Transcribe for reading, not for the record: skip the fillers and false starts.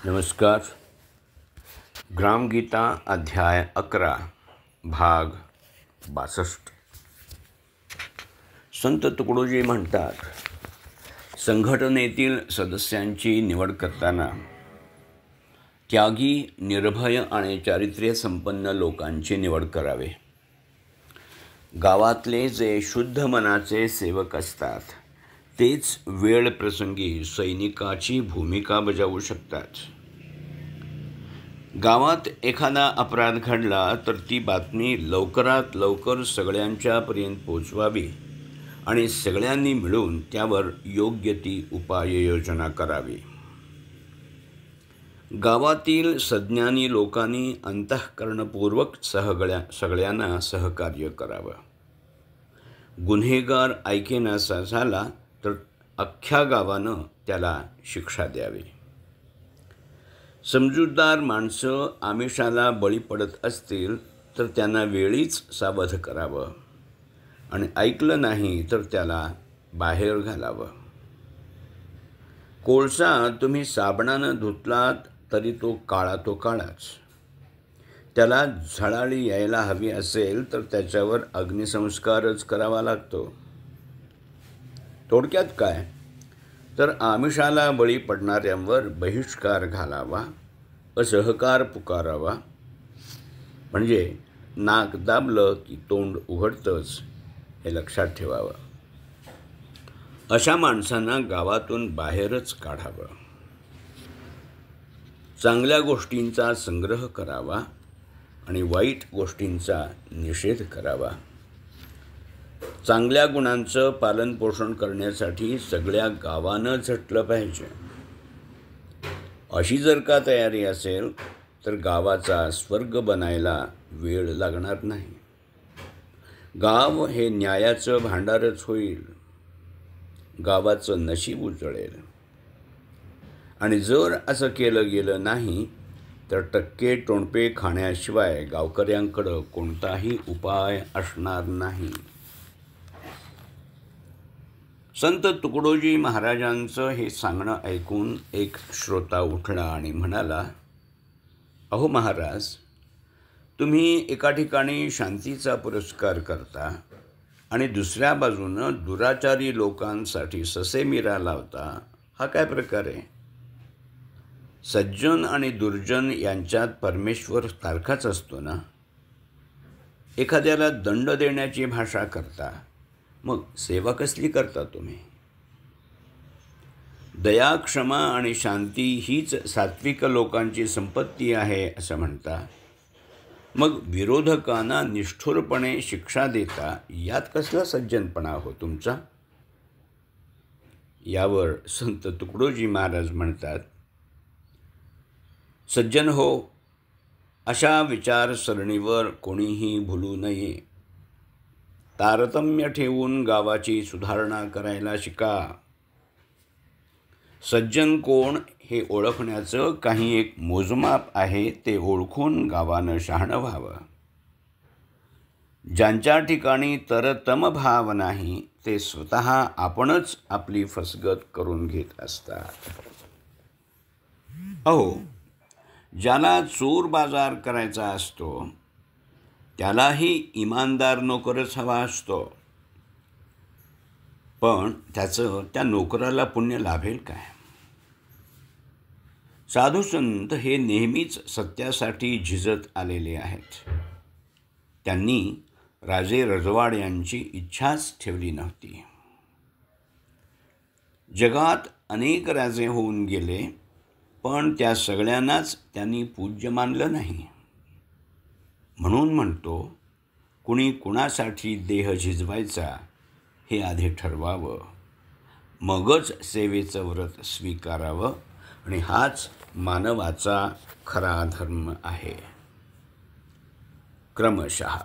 नमस्कार. ग्रामगीता अध्याय 11 भाग 62. संत तुकडोजी म्हणतात, संघटनेतील सदस्यांची निवड करताना त्यागी, निर्भय आणि चारित्र्यसंपन्न लोकांची निवड करावे. गावातले जे शुद्ध मनाचे सेवक असतात तेच वेळ प्रसंगी सैनिकाची भूमिका बजावू शकतात. गावात एखादा अपराध घडला तर ती बातमी लवकरात लवकर सगळ्यांच्यापर्यंत पोचवावी आणि सगळ्यांनी मिळून त्यावर योग्य ती उपाययोजना करावी. गावातील सज्ञानी लोकांनी अंतःकरणपूर्वक सगळ्यांना सहकार्य करावं. गुन्हेगार ऐकेनासा झाला तर अख्ख्या गावानं त्याला शिक्षा द्यावी. समजूतदार माणसं आमिषाला बळी पडत असतील तर त्यांना वेळीच सावध करावं आणि ऐकलं नाही तर त्याला बाहेर घालावं. कोळसा तुम्ही साबणानं धुतलात तरी तो काळाच. त्याला झळाळी यायला हवी असेल तर त्याच्यावर अग्निसंस्कारच करावा लागतो. थोडक्यात काय तर आमिषाला बळी पडणाऱ्यांवर बहिष्कार घालावा, असहकार पुकारावा. म्हणजे नाक दाबलं की तोंड उघडतंच हे लक्षात ठेवावं. अशा माणसांना गावातून बाहेरच काढावं. चांगल्या गोष्टींचा संग्रह करावा आणि वाईट गोष्टींचा निषेध करावा. चांगल्या गुणांचं पालनपोषण करण्यासाठी सगळ्या गावानं झटलं पाहिजे. अशी जर का तयारी असेल तर गावाचा स्वर्ग बनायला वेळ लागणार नाही. गाव हे न्यायाचं भांडारच होईल. गावाचं नशीब उजळेल. आणि जर असं केलं गेलं नाही तर टक्के टोणपे खाण्याशिवाय गावकऱ्यांकडं कोणताही उपाय असणार नाही. संत तुकडोजी महाराजांचं हे सांगणं ऐकून एक श्रोता उठला आणि म्हणाला, अहो महाराज, तुम्ही एका ठिकाणी शांतीचा पुरस्कार करता आणि दुसऱ्या बाजूनं दुराचारी लोकांसाठी ससेमिरा लावता. हा काय प्रकार आहे? सज्जन आणि दुर्जन यांच्यात परमेश्वर सारखाच असतो ना. एखाद्याला दंड देण्याची भाषा करता, मग सेवा कसली करता तुम्ही? दया, क्षमा आणि शांती हीच सात्विक लोकांची संपत्ती आहे असं म्हणता. मग विरोधकांना निष्ठुरपणे शिक्षा देता, यात कसला सज्जनपणा हो तुमचा? यावर संत तुकडोजी महाराज म्हणतात, सज्जन हो, अशा विचारसरणीवर कोणीही भुलू नये. तारतम्य ठेवून गावाची सुधारणा करायला शिका. सज्जन कोण हे ओळखण्याचं काही एक मोजमाप आहे, ते ओळखून गावानं शहाणं व्हावं. ज्यांच्या ठिकाणी तरतम भाव नाही ते स्वतः आपणच आपली फसगत करून घेत असतात. अहो, ज्याला चोर बाजार करायचा असतो त्यालाही इमानदार नोकरच हवा असतो. पण त्याचं त्या नोकराला पुण्य लाभेल काय? साधू संत हे नेहमीच सत्यासाठी झिजत आलेले आहेत. त्यांनी राजे रजवाड यांची इच्छाच ठेवली नव्हती. जगात अनेक राजे होऊन गेले, पण त्या सगळ्यांनाच त्यांनी पूज्य मानलं नाही. म्हणून म्हणतो, कुणी कुणासाठी देह झिजवायचा हे आधी ठरवावं, मगच सेवेचं व्रत स्वीकारावं. आणि हाच मानवाचा खरा धर्म आहे. क्रमशः